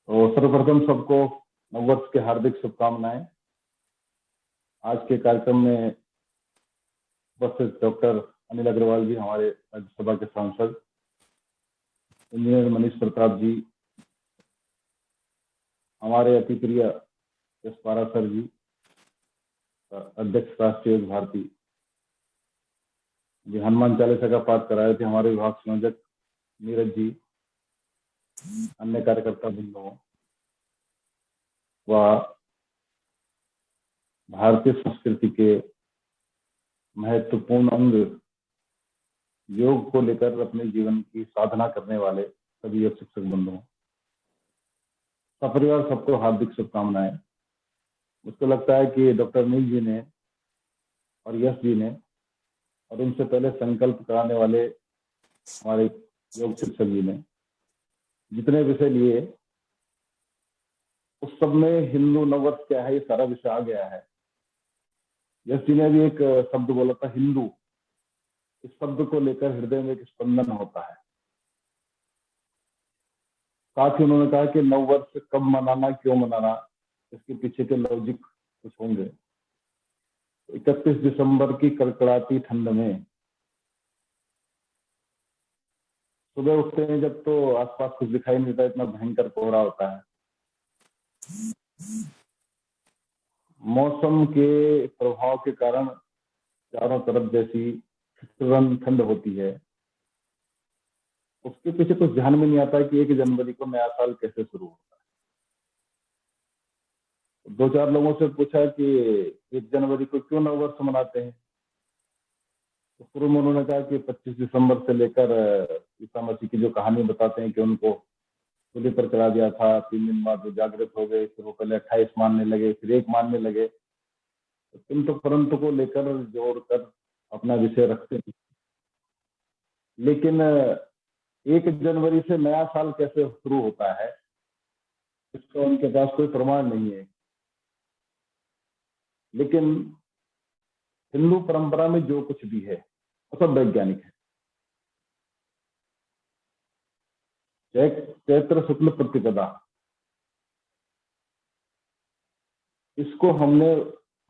तो सर्वप्रथम सबको नववर्ष के हार्दिक शुभकामनाएं। आज के कार्यक्रम में उपस्थित डॉक्टर अनिल अग्रवाल जी, हमारे राज्यसभा के सांसद, इंजीनियर मनीष प्रताप जी, हमारे अति प्रिय एस पारासर जी, अध्यक्ष राष्ट्रीय भारती जी, हनुमान चालीसा का पाठ कराए थे हमारे विभाग संयोजक नीरज जी, अन्य कार्यकर्ता बंधुओं व भारतीय संस्कृति के महत्वपूर्ण अंग योग को लेकर अपने जीवन की साधना करने वाले सभी योग शिक्षक बंधुओं, सपरिवार सबको हार्दिक शुभकामनाएं। मुझको लगता है कि डॉक्टर अनिल जी ने और यश जी ने और उनसे पहले संकल्प कराने वाले हमारे योग शिक्षक जी ने जितने विषय लिए, उस सब में हिंदू नववर्ष क्या है ये सारा विषय आ गया है। यश जी ने भी एक शब्द बोला था, हिंदू। इस शब्द को लेकर हृदय में एक स्पंदन होता है। साथ ही उन्होंने कहा कि नववर्ष कब मनाना, क्यों मनाना, इसके पीछे के लॉजिक कुछ होंगे। 31 दिसंबर की कड़कड़ाती ठंड में सुबह उठते हैं जब, तो आसपास कुछ दिखाई नहीं देता, इतना भयंकर कोहरा होता है। मौसम के प्रभाव के कारण चारों तरफ जैसी ठंड होती है। उसके पीछे कुछ ध्यान में नहीं आता है कि 1 जनवरी को नया साल कैसे शुरू होता है। 2-4 लोगों से पूछा कि 1 जनवरी को क्यों नववर्ष मनाते हैं, तो शुरू में उन्होंने कहा कि 25 दिसंबर से लेकर ईसा मसीह की जो कहानी बताते हैं कि उनको सूली पर चढ़ा दिया था, 3 दिन बाद वो जागृत हो गए, फिर वो पहले 28 मानने लगे, फिर 1 मानने लगे। तो किंतु परंतु को लेकर जोड़कर अपना विषय रखते हैं। लेकिन 1 जनवरी से नया साल कैसे शुरू होता है, इसका उनके पास कोई प्रमाण नहीं है। लेकिन हिंदू परंपरा में जो कुछ भी है वो सब वैज्ञानिक है। चैत्र शुक्ल प्रतिपदा, इसको हमने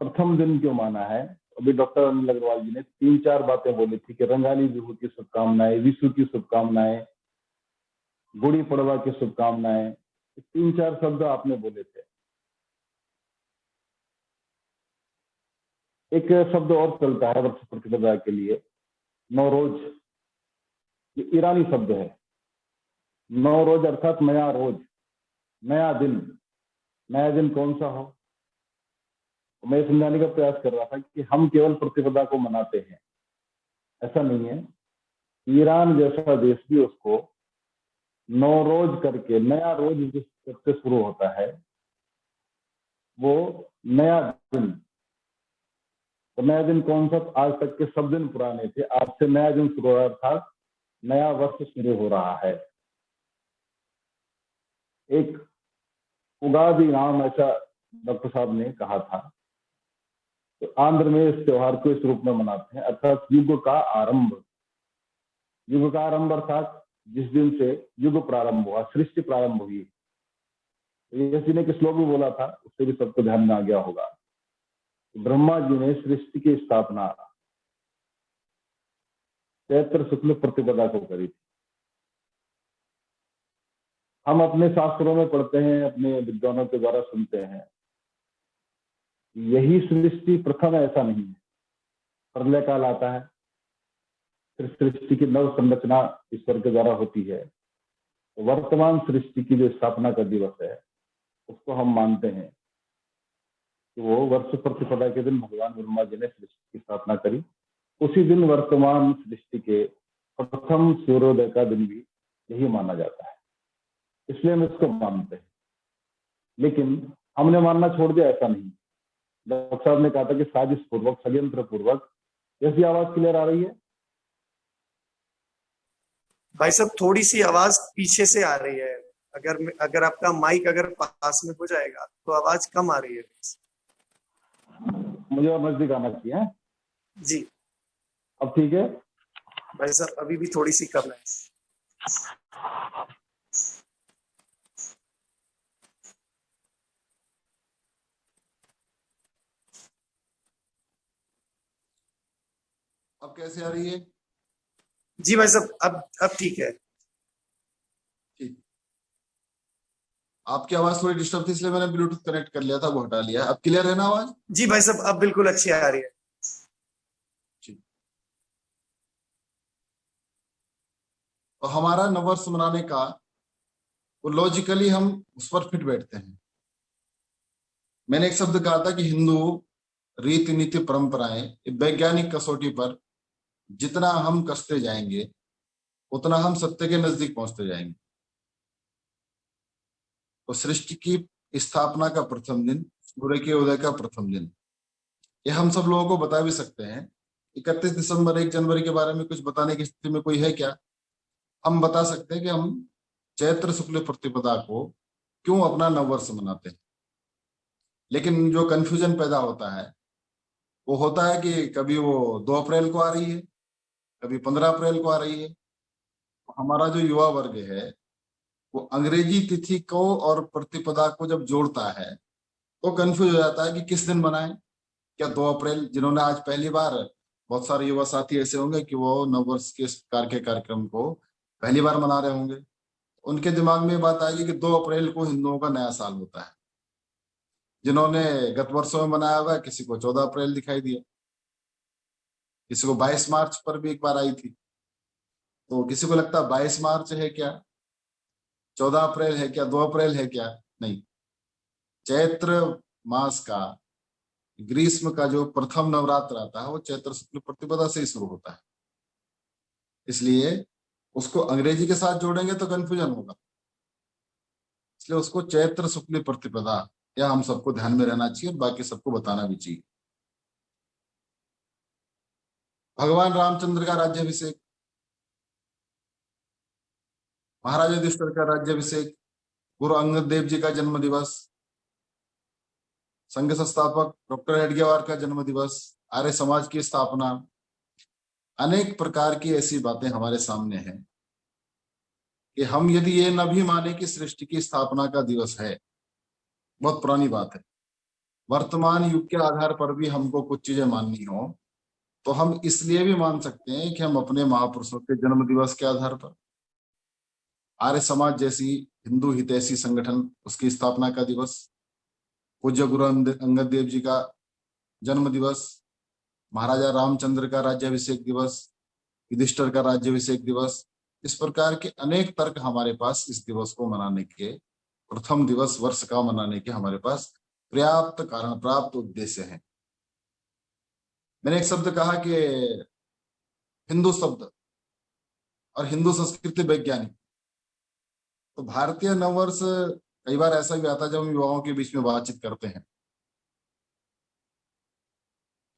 प्रथम दिन क्यों माना है? अभी डॉक्टर अनिल अग्रवाल जी ने 3-4 बातें बोली थी कि रंगाली बिहू की शुभकामनाएं, विशु की शुभकामनाएं, गुड़ी पड़वा की शुभकामनाएं, 3-4 शब्द आपने बोले थे। एक शब्द और चलता है वर्ष प्रतिपदा के लिए, नौरोज। ये ईरानी शब्द है। नौरोज अर्थात नया रोज, नया दिन। नया दिन कौन सा हो? मैं समझाने का प्रयास कर रहा था कि हम केवल प्रतिपदा को मनाते हैं, ऐसा नहीं है। ईरान जैसा देश भी उसको नौरोज करके, नया रोज जिससे शुरू होता है, वो नया दिन। तो नया दिन कौन सा? आज तक के सब दिन पुराने थे, आज से नया दिन शुरू हो रहा था, नया वर्ष शुरू हो रहा है। एक उगादि नाम ऐसा डॉक्टर साहब ने कहा था। तो आंध्र में इस त्योहार को इस रूप में मनाते हैं, अर्थात युग का आरंभ। युग का आरंभ अर्थात जिस दिन से युग प्रारंभ हुआ, सृष्टि प्रारंभ हुई। यश ने एक श्लोक भी बोला था, उससे भी सबको ध्यान में आ गया होगा। ब्रह्मा जी ने सृष्टि की स्थापना चैत्र शुक्ल प्रतिपदा को करी थी। हम अपने शास्त्रों में पढ़ते हैं, अपने विद्वानों के द्वारा सुनते हैं, यही सृष्टि प्रथम, ऐसा नहीं है। प्रलय काल आता है, फिर सृष्टि की नव संरचना ईश्वर के द्वारा होती है। तो वर्तमान सृष्टि की जो स्थापना का दिवस है, उसको हम मानते हैं कि वो वर्ष प्रतिपदा के दिन भगवान ब्रह्मा जी ने सृष्टि की स्थापना करी। उसी दिन वर्तमान सृष्टि के प्रथम सूर्योदय का दिन भी यही माना जाता है, इसलिए हम इसको मानते हैं। लेकिन हमने मानना छोड़ दिया, ऐसा नहीं। डॉक्टर साहब ने कहा था कि साजिश पूर्वक, षड्यंत्र पूर्वक। जैसी आवाज क्लियर आ रही है? भाई साहब थोड़ी सी आवाज पीछे से आ रही है। अगर आपका माइक अगर पास में हो जाएगा तो आवाज कम आ रही है। मुझे और नजदीक आना चाहिए जी। अब ठीक है भाई साहब? अभी भी थोड़ी सी कम है। कैसे आ रही है? जी भाई साहब, अब ठीक है। ठीक। आपकी आवाज थोड़ी डिस्टर्ब थी, इसलिए मैंने ब्लूटूथ कनेक्ट कर लिया था, वो हटा लिया। अब क्लियर है ना आवाज? जी भाई साहब, अब बिल्कुल अच्छी आ रही है। ठीक। तो हमारा नववर्ष मनाने का वो लॉजिकली हम उस पर फिट बैठते हैं। मैंने एक शब्द कहा था कि हिंदू रीति नीति परंपराएं वैज्ञानिक कसौटी पर जितना हम कसते जाएंगे उतना हम सत्य के नजदीक पहुंचते जाएंगे। तो सृष्टि की स्थापना का प्रथम दिन, सूर्य के उदय का प्रथम दिन, ये हम सब लोगों को बता भी सकते हैं। 31 दिसंबर 1 जनवरी के बारे में कुछ बताने की स्थिति में कोई है क्या? हम बता सकते हैं कि हम चैत्र शुक्ल प्रतिपदा को क्यों अपना नववर्ष मनाते हैं। लेकिन जो कंफ्यूजन पैदा होता है वो होता है कि कभी वो 2 अप्रैल को आ रही है, कभी 15 अप्रैल को आ रही है। हमारा जो युवा वर्ग है वो अंग्रेजी तिथि को और प्रतिपदा को जब जोड़ता है तो कंफ्यूज हो जाता है कि किस दिन मनाएं। क्या 2 अप्रैल, जिन्होंने आज पहली बार, बहुत सारे युवा साथी ऐसे होंगे कि वो नववर्ष के इस प्रकार के कार्यक्रम को पहली बार मना रहे होंगे, उनके दिमाग में बात आएगी कि 2 अप्रैल को हिंदुओं का नया साल होता है। जिन्होंने गत वर्षों में मनाया हुआ है, किसी को 14 अप्रैल दिखाई दिया, किसी को 22 मार्च पर भी एक बार आई थी। तो किसी को लगता है 22 मार्च है क्या, 14 अप्रैल है क्या, 2 अप्रैल है क्या? नहीं, चैत्र मास का, ग्रीष्म का जो प्रथम नवरात्र आता है वो चैत्र शुक्ल प्रतिपदा से ही शुरू होता है। इसलिए उसको अंग्रेजी के साथ जोड़ेंगे तो कंफ्यूजन होगा, इसलिए उसको चैत्र शुक्ल प्रतिपदा, या हम सबको ध्यान में रहना चाहिए और बाकी सबको बताना भी चाहिए। भगवान रामचंद्र का राज्याभिषेक, महाराजा युधिष्ठिर का राज्याभिषेक, गुरु अंगद देव जी का जन्म दिवस, संघ संस्थापक डॉक्टर हेडगेवार का जन्म दिवस, आर्य समाज की स्थापना, अनेक प्रकार की ऐसी बातें हमारे सामने हैं कि हम यदि ये न भी माने कि सृष्टि की स्थापना का दिवस है, बहुत पुरानी बात है, वर्तमान युग के आधार पर भी हमको कुछ चीजें माननी हो तो हम इसलिए भी मान सकते हैं कि हम अपने महापुरुषों के जन्म दिवस के आधार पर, आर्य समाज जैसी हिंदू हितैषी संगठन, उसकी स्थापना का दिवस, पूज्य गुरु अंगद देव जी का जन्म दिवस, महाराजा रामचंद्र का राज्याभिषेक दिवस, युधिष्ठिर का राज्याभिषेक दिवस, इस प्रकार के अनेक तर्क हमारे पास इस दिवस को मनाने के, प्रथम दिवस वर्ष का मनाने के हमारे पास पर्याप्त कारण, प्राप्त उद्देश्य हैं। मैंने एक शब्द कहा कि हिंदू शब्द और हिंदू संस्कृति वैज्ञानिक। तो भारतीय नववर्ष कई बार ऐसा भी आता है जब हम युवाओं के बीच में बातचीत करते हैं,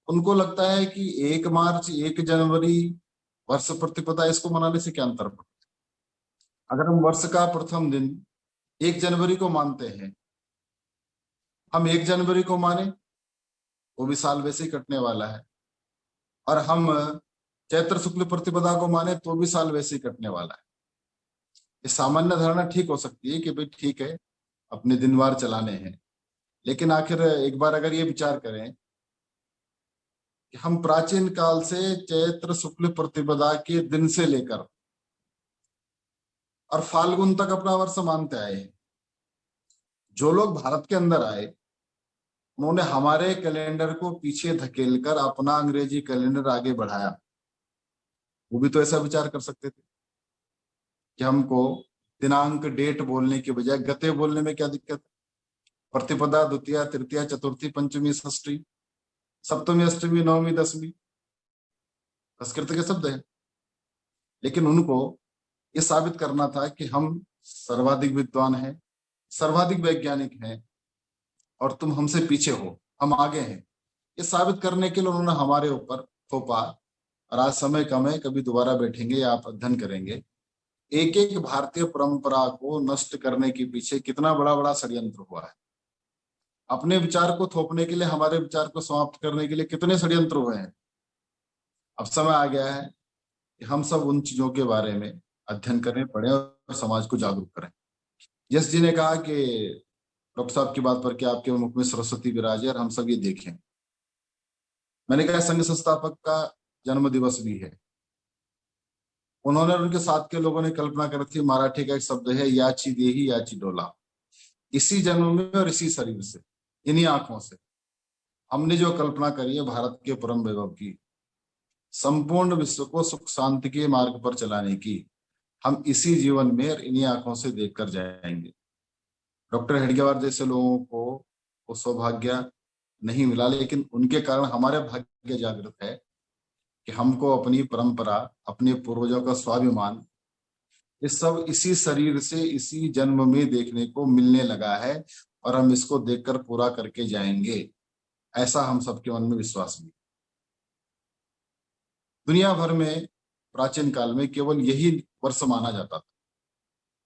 उनको लगता है कि 1 मार्च 1 जनवरी वर्ष प्रतिपदा, इसको मनाने से क्या अंतर पड़ता है? अगर हम वर्ष का प्रथम दिन 1 जनवरी को मानते हैं, हम 1 जनवरी को माने वो भी साल वैसे ही कटने वाला है, और हम चैत्र शुक्ल प्रतिपदा को माने तो भी साल वैसे ही कटने वाला है। ये सामान्य धारणा ठीक हो सकती है कि भाई ठीक है, अपने दिनवार चलाने हैं, लेकिन आखिर एक बार अगर ये विचार करें कि हम प्राचीन काल से चैत्र शुक्ल प्रतिपदा के दिन से लेकर और फाल्गुन तक अपना वर्ष मानते आए हैं। जो लोग भारत के अंदर आए उन्होंने हमारे कैलेंडर को पीछे धकेलकर अपना अंग्रेजी कैलेंडर आगे बढ़ाया। वो भी तो ऐसा विचार कर सकते थे कि हमको दिनांक, डेट बोलने के बजाय गते बोलने में क्या दिक्कत है? प्रतिपदा, द्वितीया, तृतीया, चतुर्थी, पंचमी, षष्ठी, सप्तमी, अष्टमी, नवमी, दसवीं, संस्कृत के शब्द है। लेकिन उनको ये साबित करना था कि हम सर्वाधिक विद्वान हैं, सर्वाधिक वैज्ञानिक हैं, और तुम हमसे पीछे हो, हम आगे हैं। ये साबित करने के लिए उन्होंने हमारे ऊपर थोपा। और आज समय कम है, कभी दोबारा बैठेंगे या आप अध्ययन करेंगे एक एक भारतीय परंपरा को नष्ट करने के पीछे कितना बड़ा बड़ा षड्यंत्र हुआ है। अपने विचार को थोपने के लिए, हमारे विचार को समाप्त करने के लिए कितने षड्यंत्र हुए हैं। अब समय आ गया है कि हम सब उन चीजों के बारे में अध्ययन करें, पढ़ें और समाज को जागरूक करें। यश जी ने कहा कि डॉक्टर साहब की बात पर कि आपके मुख में सरस्वती विराजे और हम सब ये देखें। मैंने कहा संघ संस्थापक का जन्म दिवस भी है। उन्होंने और उनके साथ के लोगों ने कल्पना करी थी, मराठी का एक शब्द है याची देही याची डोला, इसी जन्म में और इसी शरीर से, इन्हीं आंखों से हमने जो कल्पना करी है भारत के परम वैभव की, संपूर्ण विश्व को सुख शांति के मार्ग पर चलाने की, हम इसी जीवन में और इन्हीं आंखों से देखकर जाएंगे। डॉक्टर हेडगेवार जैसे लोगों को वो सौभाग्य नहीं मिला, लेकिन उनके कारण हमारे भाग्य जागृत है कि हमको अपनी परंपरा, अपने पूर्वजों का स्वाभिमान, ये सब इसी शरीर से इसी जन्म में देखने को मिलने लगा है और हम इसको देखकर पूरा करके जाएंगे, ऐसा हम सबके मन में विश्वास भी। दुनिया भर में प्राचीन काल में केवल यही वर्ष माना जाता था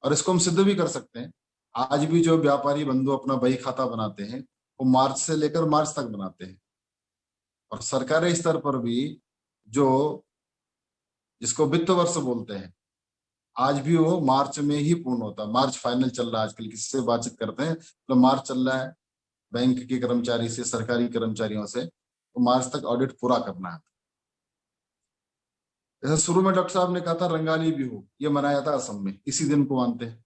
और इसको हम सिद्ध भी कर सकते हैं। आज भी जो व्यापारी बंधु अपना बही खाता बनाते हैं वो मार्च से लेकर मार्च तक बनाते हैं, और सरकारी स्तर पर भी जो जिसको वित्त वर्ष बोलते हैं आज भी वो मार्च में ही पूर्ण होता है। मार्च फाइनल चल रहा है, आजकल किससे बातचीत करते हैं तो मार्च चल रहा है, बैंक के कर्मचारी से, सरकारी कर्मचारियों से, तो मार्च तक ऑडिट पूरा करना है। जैसे शुरू में डॉक्टर साहब ने कहा था रंगाली बिहू, ये मनाया था असम में, इसी दिन को मानते हैं।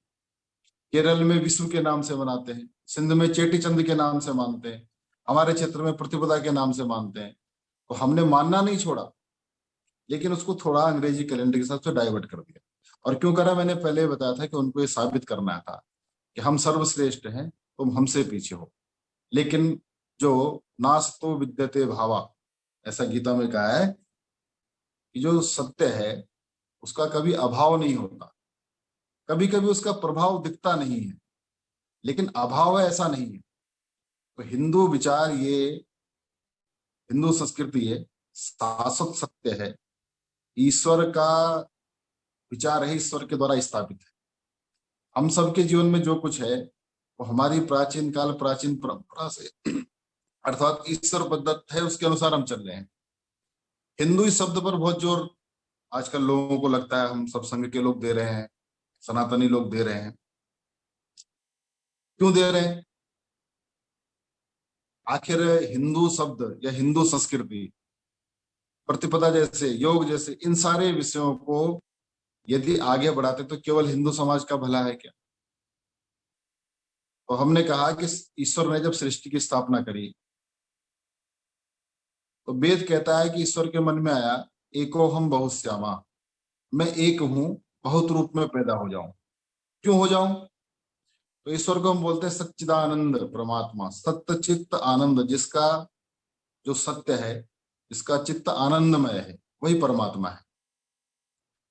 केरल में विशु के नाम से मनाते हैं, सिंध में चेटी चंद के नाम से मानते हैं, हमारे क्षेत्र में प्रतिपदा के नाम से मानते हैं। तो हमने मानना नहीं छोड़ा, लेकिन उसको थोड़ा अंग्रेजी कैलेंडर के साथ से डाइवर्ट कर दिया। और क्यों करा, मैंने पहले बताया था कि उनको ये साबित करना था कि हम सर्वश्रेष्ठ हैं, तुम हमसे पीछे हो। लेकिन जो नास्तो विद्यते भावा, ऐसा गीता में कहा है कि जो सत्य है उसका कभी अभाव नहीं होता, कभी कभी उसका प्रभाव दिखता नहीं है, लेकिन अभाव है ऐसा नहीं है। तो हिंदू विचार, ये हिंदू संस्कृति, ये शाश्वत सत्य है, ईश्वर का विचार है, ईश्वर के द्वारा स्थापित है। हम सबके जीवन में जो कुछ है वो हमारी प्राचीन काल, प्राचीन परंपरा से अर्थात ईश्वर प्रदत्त है, उसके अनुसार हम चल रहे हैं। हिंदू इस शब्द पर बहुत जोर आजकल लोगों को लगता है हम सब संघ के लोग दे रहे हैं, सनातनी लोग दे रहे हैं। क्यों दे रहे हैं? आखिर हिंदू शब्द या हिंदू संस्कृति, प्रतिपदा जैसे, योग जैसे, इन सारे विषयों को यदि आगे बढ़ाते तो केवल हिंदू समाज का भला है क्या? तो हमने कहा कि ईश्वर ने जब सृष्टि की स्थापना करी तो वेद कहता है कि ईश्वर के मन में आया एको हम बहुश्यामा, मैं एक हूं, बहुत रूप में पैदा हो जाऊं। क्यों हो जाऊं? तो ईश्वर को हम बोलते हैं सच्चिदानंद परमात्मा, सत्य चित्त आनंद, जिसका जो सत्य है, जिसका चित्त आनंदमय है, वही परमात्मा है।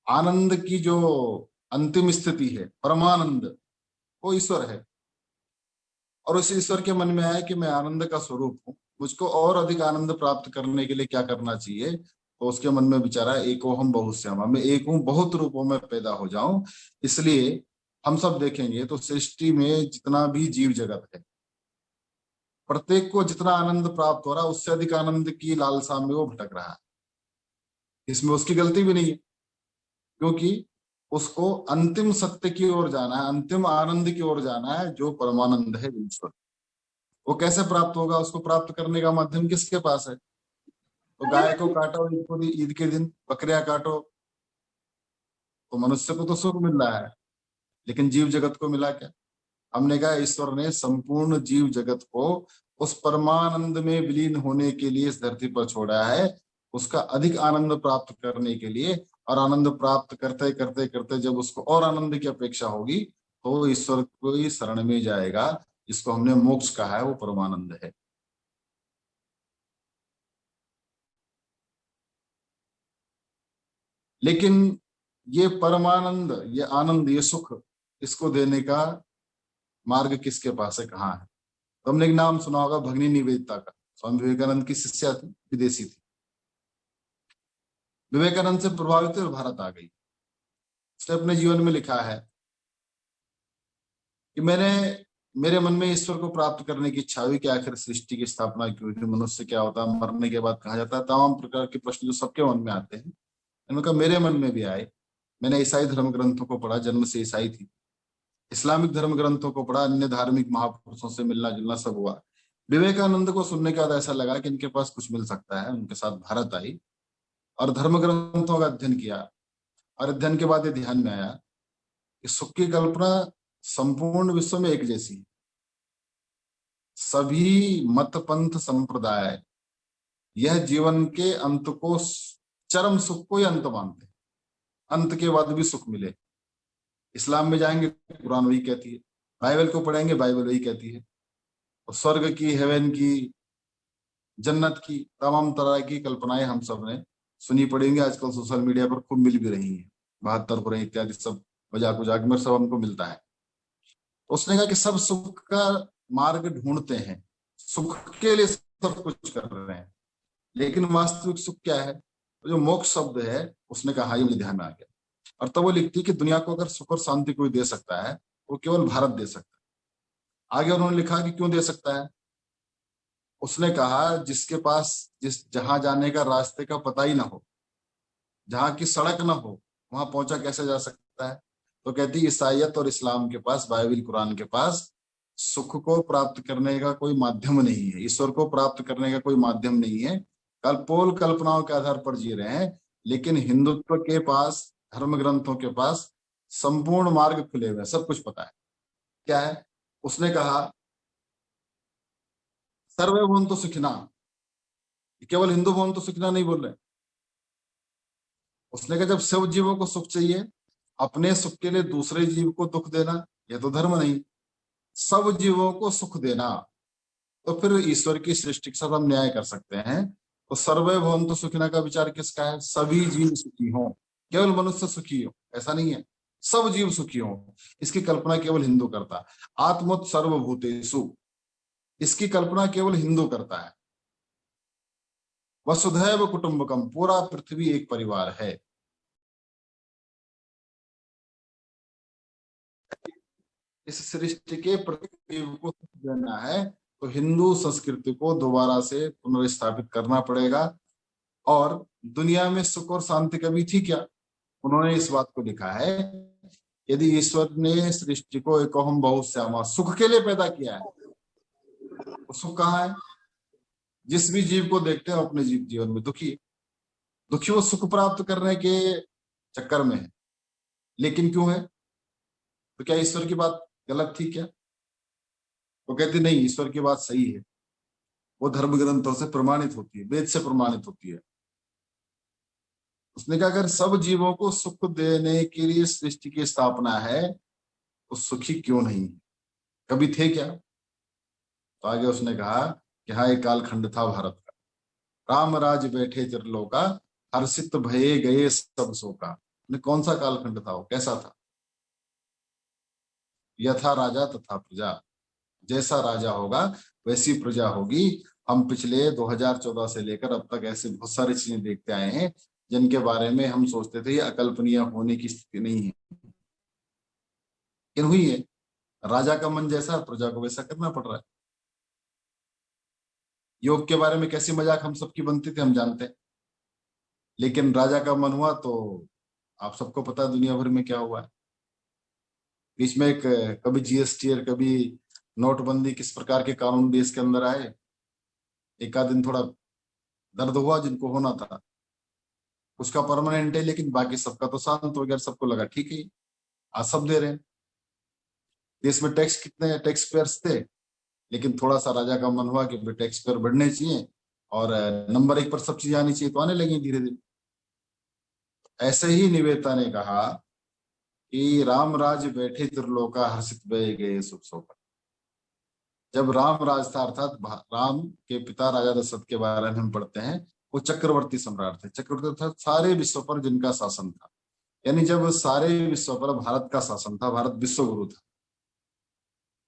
आनंद की जो अंतिम स्थिति है, परमानंद, वो ईश्वर है। और उस ईश्वर के मन में आया कि मैं आनंद का स्वरूप हूं, मुझको और अधिक आनंद प्राप्त करने के लिए क्या करना चाहिए? तो उसके मन में विचारा एको हम बहुश्यामा, मैं एक हूं, बहुत रूपों में पैदा हो जाऊं। इसलिए हम सब देखेंगे तो सृष्टि में जितना भी जीव जगत है, प्रत्येक को जितना आनंद प्राप्त हो रहा है उससे अधिक आनंद की लालसा में वो भटक रहा है। इसमें उसकी गलती भी नहीं है, क्योंकि उसको अंतिम सत्य की ओर जाना है, अंतिम आनंद की ओर जाना है, जो परमानंद है ईश्वर। वो कैसे प्राप्त होगा? उसको प्राप्त करने का माध्यम किसके पास है? तो गाय को काटो ईद के दिन, बकरियां काटो, तो मनुष्य को तो सुख मिल रहा है, लेकिन जीव जगत को मिला क्या? हमने कहा ईश्वर ने संपूर्ण जीव जगत को उस परमानंद में विलीन होने के लिए इस धरती पर छोड़ा है, उसका अधिक आनंद प्राप्त करने के लिए। और आनंद प्राप्त करते करते करते जब उसको और आनंद की अपेक्षा होगी तो ईश्वर को ही शरण में जाएगा, जिसको हमने मोक्ष कहा है, वो परमानंद है। लेकिन ये परमानंद, ये आनंद, ये सुख, इसको देने का मार्ग किसके पास है, कहाँ है? तो हमने एक नाम सुना होगा भगिनी निवेदिता का। स्वामी विवेकानंद की शिष्या थी, विदेशी थी, विवेकानंद से प्रभावित और भारत आ गई। उसने अपने जीवन में लिखा है कि मेरे मन में ईश्वर को प्राप्त करने की इच्छा हुई कि आखिर सृष्टि की स्थापना क्यों हुई, मनुष्य क्या होता है, मरने के बाद कहाँ जाता है, तमाम प्रकार के प्रश्न जो सबके मन में आते हैं। उनका मेरे मन में भी आए। मैंने ईसाई धर्म ग्रंथों को पढ़ा, जन्म से ईसाई थी, इस्लामिक धर्म ग्रंथों को पढ़ा, अन्य धार्मिक महापुरुषों से मिलना जुलना सब हुआ। विवेकानंद को सुनने के बाद ऐसा लगा कि इनके पास कुछ मिल सकता है, उनके साथ भारत आई। और धर्म ग्रंथों का अध्ययन किया, और अध्ययन के बाद ये ध्यान में आया कि सुख की कल्पना संपूर्ण विश्व में एक जैसी है। सभी मत पंथ संप्रदाय यह जीवन के अंत को, चरम सुख को ही अंत मानते हैं, अंत के बाद भी सुख मिले। इस्लाम में जाएंगे, कुरान वही कहती है, बाइबल को पढ़ेंगे, बाइबल वही कहती है। और स्वर्ग की, हेवन की, जन्नत की तमाम तरह की कल्पनाएं हम सब ने सुनी पड़ेंगे, आजकल सोशल मीडिया पर खूब मिल भी रही है, 72 इत्यादि सब मजाक उजाक में सब हमको मिलता है। तो उसने कहा कि सब सुख का मार्ग ढूंढते हैं, सुख के लिए सब कुछ कर रहे हैं, लेकिन वास्तविक सुख क्या है? जो मोक्ष शब्द है, उसने कहा ये मुझे ध्यान में आ गया। और तब वो लिखती कि दुनिया को अगर सुख और शांति कोई दे सकता है, वो केवल भारत दे सकता है। आगे उन्होंने लिखा कि क्यों दे सकता है? उसने कहा जिसके पास जहां जाने का रास्ते का पता ही ना हो, जहां की सड़क ना हो, वहां पहुंचा कैसे जा सकता है? तो कहती ईसाइयत और इस्लाम के पास, बाइबल कुरान के पास सुख को प्राप्त करने का कोई माध्यम नहीं है, ईश्वर को प्राप्त करने का कोई माध्यम नहीं है, कल्पोल कल्पनाओं के आधार पर जी रहे हैं। लेकिन हिंदुत्व के पास, धर्म ग्रंथों के पास संपूर्ण मार्ग खुले हुए हैं, सब कुछ पता है। क्या है? उसने कहा सर्वे भवन्तु सुखिना, केवल हिंदू भवन्तु सुखिना नहीं बोल रहे। उसने कहा जब सब जीवों को सुख चाहिए, अपने सुख के लिए दूसरे जीव को दुख देना, यह तो धर्म नहीं। सब जीवों को सुख देना, तो फिर ईश्वर की सृष्टि के साथ हम न्याय कर सकते हैं। तो सर्वे भवन्तु सुखिना का विचार किसका है? सभी जीव सुखी हों, केवल मनुष्य सुखी हो ऐसा नहीं है, सब जीव सुखी हों। इसकी कल्पना केवल हिंदू करता है। आत्मोत सर्वभूतेषु, इसकी कल्पना केवल हिंदू करता है। वसुधैव कुटुंबकम, पूरा पृथ्वी एक परिवार है। इस सृष्टि के प्रत्येक जीव को देना है, तो हिंदू संस्कृति को दोबारा से पुनर्स्थापित करना पड़ेगा। और दुनिया में सुख और शांति कभी थी क्या? उन्होंने इस बात को लिखा है, यदि ईश्वर ने सृष्टि को एकोहम बहुश्यामा सुख के लिए पैदा किया है, तो सुख कहाँ है? जिस भी जीव को देखते हैं अपने जीवन में दुखी वो सुख प्राप्त करने के चक्कर में है। लेकिन क्यों है? तो क्या ईश्वर की बात गलत थी क्या? वो कहती नहीं, ईश्वर की बात सही है, वो धर्म ग्रंथों से प्रमाणित होती है, वेद से प्रमाणित होती है। उसने कहा अगर सब जीवों को सुख देने के लिए सृष्टि की स्थापना है, तो सुखी क्यों नहीं? कभी थे क्या? तो आगे उसने कहा कि हाँ, एक कालखंड था भारत का, राम राज बैठे त्रिलोका, हर्षित भये गए सब शोका। कौन सा कालखंड था वो? कैसा था? यथा राजा तथा प्रजा, जैसा राजा होगा वैसी प्रजा होगी। हम पिछले 2014 से लेकर अब तक ऐसे बहुत सारी चीजें देखते आए हैं जिनके बारे में हम सोचते थे ये अकल्पनीय होने की स्थिति नहीं है, लेकिन हुई है। राजा का मन जैसा, प्रजा को वैसा करना पड़ रहा है। योग के बारे में कैसी मजाक हम सबकी बनती थी हम जानते हैं, लेकिन राजा का मन हुआ तो आप सबको पता है दुनिया भर में क्या हुआ है। बीच में एक कभी जीएसटी और कभी नोटबंदी किस प्रकार के कानून देश के अंदर आए, एक आध दिन थोड़ा दर्द हुआ जिनको होना था, उसका परमानेंट है, लेकिन बाकी सबका तो शांत हो गया, सबको लगा ठीक है आज सब दे रहे हैं। देश में टैक्स कितने टैक्स पेयर्स थे, लेकिन थोड़ा सा राजा का मन हुआ कि टैक्स पेयर बढ़ने चाहिए और नंबर 1 पर सब चीजें आनी चाहिए, तो आने लगी धीरे धीरे। ऐसे ही निवेता ने कहा कि राम राज बैठे त्रिलोका, हर्षित भये गए सुख शोका। जब राम राज था, अर्थात राम के पिता राजा दशरथ के बारे में हम पढ़ते हैं, वो चक्रवर्ती सम्राट थे। चक्रवर्ती था सारे विश्व पर जिनका शासन था, यानी जब सारे विश्व पर भारत का शासन था, भारत विश्व गुरु था,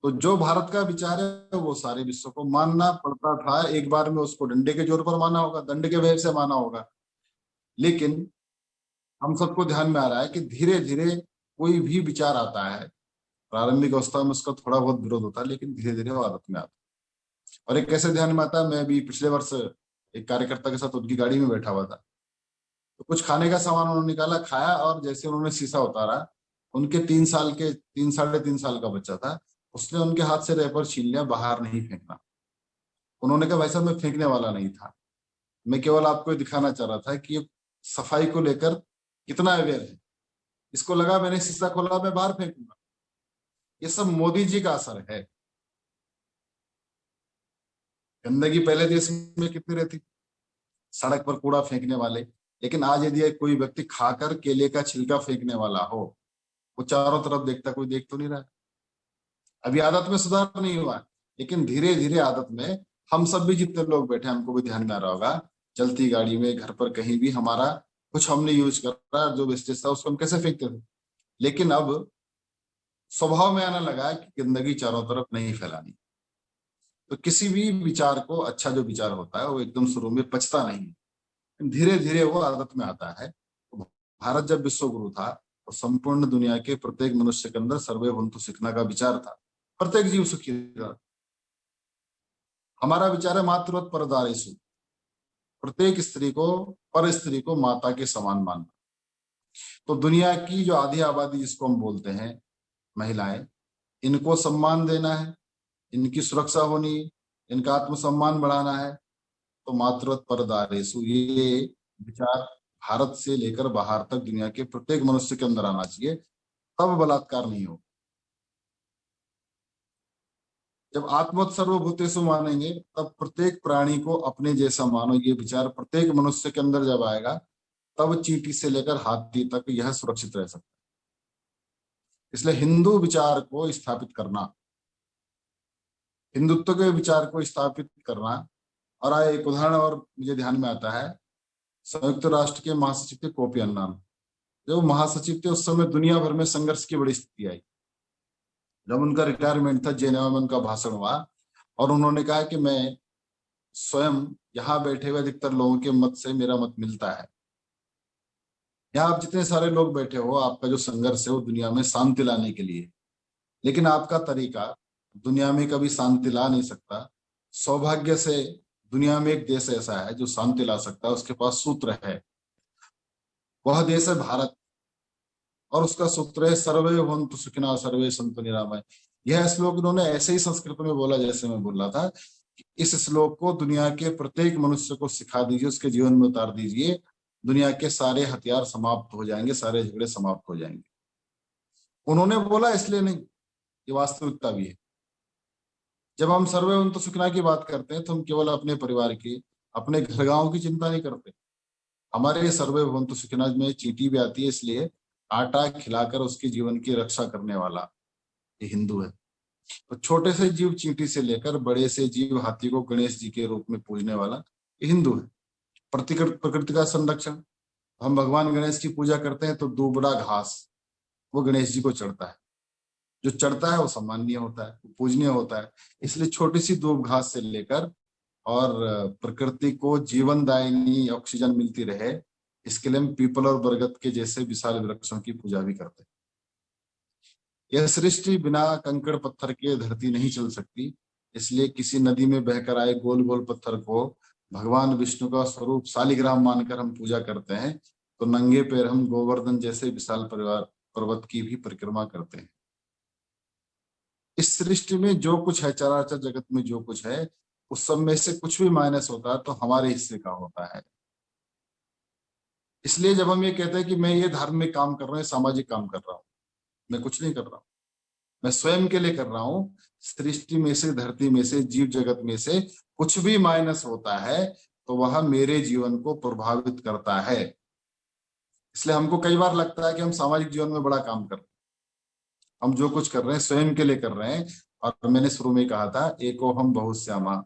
तो जो भारत का विचार है वो सारे विश्व को मानना पड़ता था। एक बार में उसको डंडे के जोर पर माना होगा, दंड के भय से माना होगा, लेकिन हम सबको ध्यान में आ रहा है कि धीरे धीरे कोई भी विचार आता है, प्रारंभिक अवस्था में उसका थोड़ा बहुत विरोध होता है, लेकिन धीरे धीरे वो आदत में आता है। और एक कैसे ध्यान में आता है, मैं भी पिछले वर्ष एक कार्यकर्ता के साथ उनकी गाड़ी में बैठा हुआ था, तो कुछ खाने का सामान उन्होंने निकाला, खाया, और जैसे उन्होंने शीशा उतारा, उनके 3 साढ़े 3 साल का बच्चा था, उसने उनके हाथ से रैपर छीन लिया, बाहर नहीं फेंकना। उन्होंने कहा भाई साहब मैं फेंकने वाला नहीं था, मैं केवल आपको दिखाना चाह रहा था कि सफाई को लेकर कितना अवेयर है। इसको लगा मैंने शीशा खोला मैं बाहर फेंकूंगा। ये सब मोदी जी का असर है। गंदगी पहले देश में कितनी रहती, सड़क पर कूड़ा फेंकने वाले, लेकिन आज यदि कोई व्यक्ति खाकर केले का छिलका फेंकने वाला हो, वो चारों तरफ देखता, कोई देख तो नहीं रहा। अभी आदत में सुधार नहीं हुआ, लेकिन धीरे धीरे आदत में हम सब भी जितने लोग बैठे, हमको भी ध्यान में आ रहा होगा, चलती गाड़ी में, घर पर, कहीं भी हमारा कुछ हमने यूज कर रहा, जो वेस्टेज था उसको हम कैसे फेंकते थे। लेकिन अब स्वभाव में आने लगा है कि गंदगी चारों तरफ नहीं फैलानी। तो किसी भी विचार को, अच्छा जो विचार होता है वो एकदम शुरू में पचता नहीं, धीरे धीरे वो आदत में आता है। भारत जब विश्व गुरु था तो संपूर्ण दुनिया के प्रत्येक मनुष्य के अंदर सर्वे भवन्तु सुखिनः का विचार था, प्रत्येक जीव सुखी था। हमारा विचार है मातृवत् परदारेषु, प्रत्येक स्त्री को, पर स्त्री को माता के समान मानना। तो दुनिया की जो आधी आबादी जिसको हम बोलते हैं महिलाएं, इनको सम्मान देना है, इनकी सुरक्षा होनी, इनका आत्मसम्मान बढ़ाना है। तो मातृवत् परदारेषु ये विचार भारत से लेकर बाहर तक दुनिया के प्रत्येक मनुष्य के अंदर आना चाहिए, तब बलात्कार नहीं हो। जब आत्मवत् सर्वभूतेषु मानेंगे तब प्रत्येक प्राणी को अपने जैसा मानो, ये विचार प्रत्येक मनुष्य के अंदर जब आएगा तब चींटी से लेकर हाथी तक यह सुरक्षित रह सकता है। इसलिए हिंदू विचार को स्थापित करना, हिंदुत्व के विचार को स्थापित करना। और एक उदाहरण और मुझे ध्यान में आता है, संयुक्त राष्ट्र के महासचिव थे कोफी अन्नान। जो महासचिव थे उस समय दुनिया भर में संघर्ष की बड़ी स्थिति आई। जब उनका रिटायरमेंट था, जेनेवा में उनका भाषण हुआ और उन्होंने कहा कि मैं स्वयं यहाँ बैठे हुए अधिकतर लोगों के मत से मेरा मत मिलता है। यहाँ आप जितने सारे लोग बैठे हो, आपका जो संघर्ष है वो दुनिया में शांति लाने के लिए, लेकिन आपका तरीका दुनिया में कभी शांति ला नहीं सकता। सौभाग्य से दुनिया में एक देश ऐसा है जो शांति ला सकता है, उसके पास सूत्र है, वह देश है भारत। और उसका सूत्र है सर्वे भवन्तु सुखिनः सर्वे सन्तु निरामय। यह श्लोक उन्होंने ऐसे ही संस्कृत में बोला जैसे मैं बोल रहा था। इस श्लोक को दुनिया के प्रत्येक मनुष्य को सिखा दीजिए, उसके जीवन में उतार दीजिए, दुनिया के सारे हथियार समाप्त हो जाएंगे, सारे झगड़े समाप्त हो जाएंगे। उन्होंने बोला इसलिए नहीं, ये वास्तविकता भी है। जब हम सर्वे भवन्तु सुखिनः की बात करते हैं तो हम केवल अपने परिवार की, अपने घर गांव की चिंता नहीं करते। हमारे सर्वे भवन्तु सुखिनः में चींटी भी आती है, इसलिए आटा खिलाकर उसके जीवन की रक्षा करने वाला ये हिंदू है। तो छोटे से जीव चींटी से लेकर बड़े से जीव हाथी को गणेश जी के रूप में पूजने वाला ये हिंदू है। प्रकृति का संरक्षण, हम भगवान गणेश की पूजा करते हैं तो दुबड़ा घास वो गणेश जी को चढ़ता है, जो चढ़ता है वो सम्माननीय होता है, वो पूजनीय होता है। इसलिए छोटी सी दूब घास से लेकर और प्रकृति को जीवनदायिनी ऑक्सीजन मिलती रहे, इसके लिए हम पीपल और बरगद के जैसे विशाल वृक्षों की पूजा भी करते हैं। यह सृष्टि बिना कंकड़ पत्थर के धरती नहीं चल सकती, इसलिए किसी नदी में बहकर आए गोल गोल पत्थर को भगवान विष्णु का स्वरूप शालिग्राम मानकर हम पूजा करते हैं, तो नंगे पैर हम गोवर्धन जैसे विशाल पर्वत की भी परिक्रमा करते हैं। इस सृष्टि में जो कुछ है, चराचर जगत में जो कुछ है, उस सब में से कुछ भी माइनस होता है तो हमारे हिस्से का होता है। इसलिए जब हम ये कहते हैं कि मैं ये धार्मिक काम कर रहा हूँ, सामाजिक काम कर रहा हूँ, मैं कुछ नहीं कर रहा हूँ, मैं स्वयं के लिए कर रहा हूँ। सृष्टि में से, धरती में से, जीव जगत में से कुछ भी माइनस होता है तो वह मेरे जीवन को प्रभावित करता है। इसलिए हमको कई बार लगता है कि हम सामाजिक जीवन में बड़ा काम कर रहे हैं, हम जो कुछ कर रहे हैं स्वयं के लिए कर रहे हैं। और मैंने शुरू में कहा था एको हम बहुश्यामा,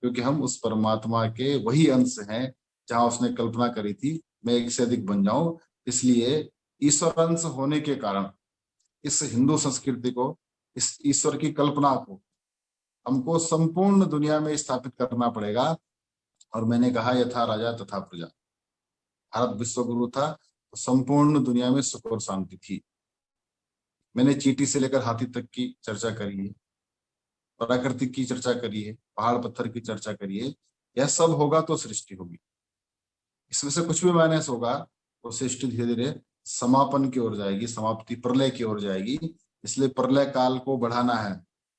क्योंकि हम उस परमात्मा के वही अंश हैं जहां उसने कल्पना करी थी मैं एक से अधिक बन जाऊं। इसलिए ईश्वर अंश होने के कारण इस हिंदू संस्कृति को, इस ईश्वर की कल्पना को हमको संपूर्ण दुनिया में स्थापित करना पड़ेगा। और मैंने कहा यथा राजा तथा प्रजा, भारत विश्व गुरु था तो संपूर्ण दुनिया में सुख और शांति थी। मैंने चींटी से लेकर हाथी तक की चर्चा करी है, प्राकृतिक की चर्चा करी है, पहाड़ पत्थर की चर्चा करी है। यह सब होगा तो सृष्टि होगी, इसमें से कुछ भी माइनस होगा तो सृष्टि धीरे धीरे समापन की ओर जाएगी, समाप्ति, प्रलय की ओर जाएगी। इसलिए प्रलय काल को बढ़ाना है,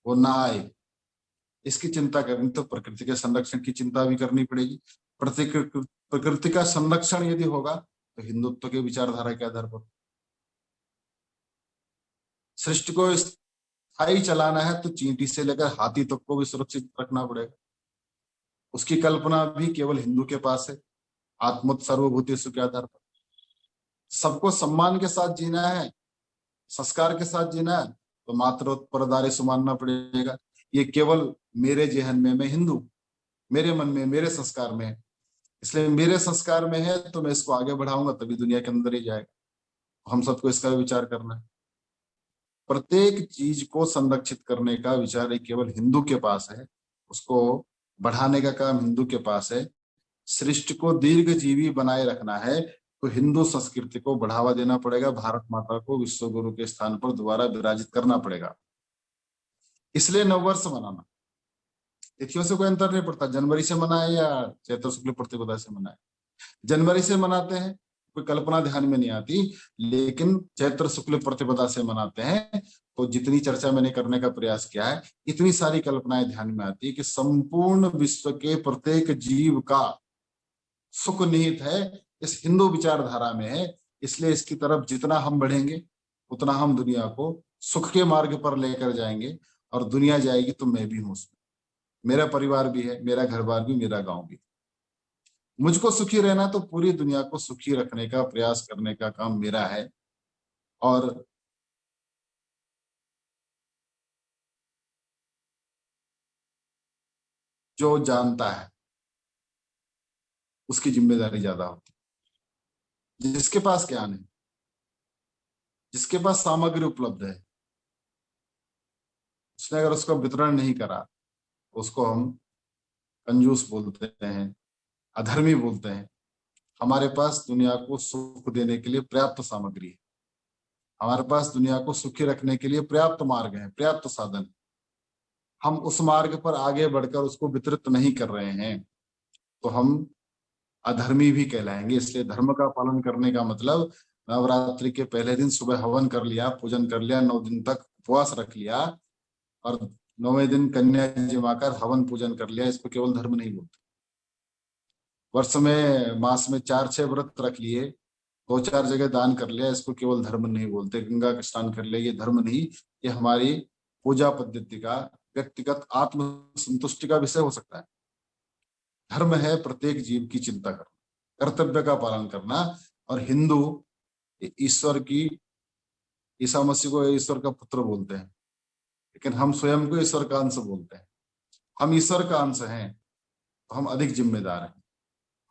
वो ना आए, इसकी चिंता करनी तो प्रकृति के संरक्षण की चिंता भी करनी पड़ेगी। प्रकृति का संरक्षण यदि होगा तो हिंदुत्व के विचारधारा के आधार पर। सृष्टि को स्थायी चलाना है तो चींटी से लेकर हाथी तक को भी सुरक्षित रखना पड़ेगा। उसकी कल्पना भी केवल हिंदू के पास है, आत्मोत सर्वभूतेषु के आधार पर। सबको सम्मान के साथ जीना है, संस्कार के साथ जीना है तो मातृत्वरदारेषु मानना पड़ेगा। ये केवल मेरे जेहन में, मैं हिंदू, मेरे मन में, मेरे संस्कार में है, इसलिए मेरे संस्कार में है तो मैं इसको आगे बढ़ाऊंगा तभी दुनिया के अंदर ही जाएगा। हम सबको इसका विचार करना है। प्रत्येक चीज को संरक्षित करने का विचार केवल हिंदू के पास है, उसको बढ़ाने का काम हिंदू के पास है। सृष्टि को दीर्घजीवी बनाए रखना है तो हिंदू संस्कृति को बढ़ावा देना पड़ेगा, भारत माता को विश्व गुरु के स्थान पर दोबारा विराजित करना पड़ेगा। इसलिए नववर्ष मनाना तिथियों से कोई अंतर नहीं पड़ता, जनवरी से मनाए या चैत्र शुक्ल प्रतिपदा से मनाए। जनवरी से मनाते हैं कोई कल्पना ध्यान में नहीं आती, लेकिन चैत्र शुक्ल प्रतिपदा से मनाते हैं तो जितनी चर्चा मैंने करने का प्रयास किया है इतनी सारी कल्पनाएं ध्यान में आती है कि संपूर्ण विश्व के प्रत्येक जीव का सुख निहित है इस हिंदू विचारधारा में है। इसलिए इसकी तरफ जितना हम बढ़ेंगे उतना हम दुनिया को सुख के मार्ग पर लेकर जाएंगे, और दुनिया जाएगी तो मैं भी हूं उसमें, मेरा परिवार भी है, मेरा घर बार भी, मेरा गांव भी। मुझको सुखी रहना तो पूरी दुनिया को सुखी रखने का प्रयास करने का काम मेरा है। और जो जानता है उसकी जिम्मेदारी ज्यादा होती है। जिसके पास ज्ञान है, जिसके पास सामग्री उपलब्ध है, उसने अगर उसका वितरण नहीं करा उसको हम कंजूस बोलते हैं, अधर्मी बोलते हैं। हमारे पास दुनिया को सुख देने के लिए पर्याप्त सामग्री है, हमारे पास दुनिया को सुखी रखने के लिए पर्याप्त मार्ग है, पर्याप्त साधन। हम उस मार्ग पर आगे बढ़कर उसको वितरित नहीं कर रहे हैं तो हम अधर्मी भी कहलाएंगे। इसलिए धर्म का पालन करने का मतलब नवरात्रि के पहले दिन सुबह हवन कर लिया, पूजन कर लिया, 9 दिन तक उपवास रख लिया और 9वें दिन कन्या जिमाकर हवन पूजन कर लिया, इसको केवल धर्म नहीं बोलते। वर्ष में मास में 4-6 व्रत रख लिए, 2-4 जगह दान कर लिया, इसको केवल धर्म नहीं बोलते। गंगा का स्नान कर लिया, ये धर्म नहीं, ये हमारी पूजा पद्धति का व्यक्तिगत आत्म संतुष्टि का विषय हो सकता है। धर्म है प्रत्येक जीव की चिंता करना, कर्तव्य का पालन करना। और हिंदू ईश्वर की, ईसा मसीह को ईश्वर का पुत्र बोलते हैं, लेकिन हम स्वयं को ईश्वर का अंश बोलते हैं। हम ईश्वर का अंश हैं तो हम अधिक जिम्मेदार हैं।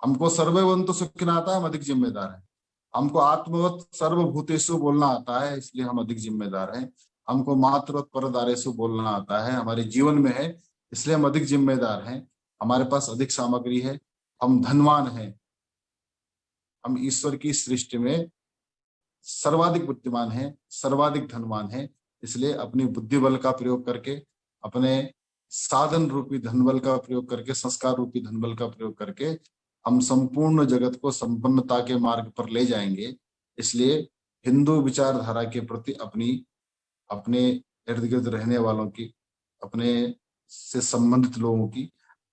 हमको सर्ववंतु सुखिना आता है, हम अधिक जिम्मेदार हैं। हमको आत्मवत सर्वभूतेषु बोलना आता है, इसलिए हम अधिक जिम्मेदार हैं। हमको मातृवत परदारेषु बोलना आता है, हमारे जीवन में है, इसलिए हम अधिक जिम्मेदार हैं। हमारे पास अधिक सामग्री है, हम धनवान हैं, हम ईश्वर की सृष्टि में सर्वाधिक बुद्धिमान हैं, सर्वाधिक धनवान हैं। इसलिए अपनी बुद्धि बल का प्रयोग करके, अपने साधन रूपी धनबल का प्रयोग करके, संस्कार रूपी धनबल का प्रयोग करके हम संपूर्ण जगत को संपन्नता के मार्ग पर ले जाएंगे। इसलिए हिंदू विचारधारा के प्रति अपने इर्द गिर्द रहने वालों की, अपने से संबंधित लोगों की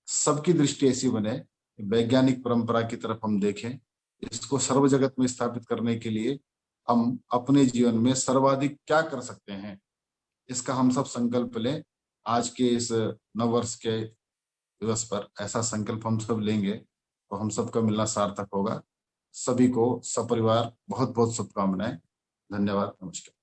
सबकी दृष्टि ऐसी बने, वैज्ञानिक परंपरा की तरफ हम देखें। इसको सर्व जगत में स्थापित करने के लिए हम अपने जीवन में सर्वाधिक क्या कर सकते हैं, इसका हम सब संकल्प लें। आज के इस नववर्ष के दिवस पर ऐसा संकल्प हम सब लेंगे तो हम सबका मिलना सार्थक होगा। सभी को सपरिवार बहुत बहुत शुभकामनाएं। धन्यवाद, नमस्कार।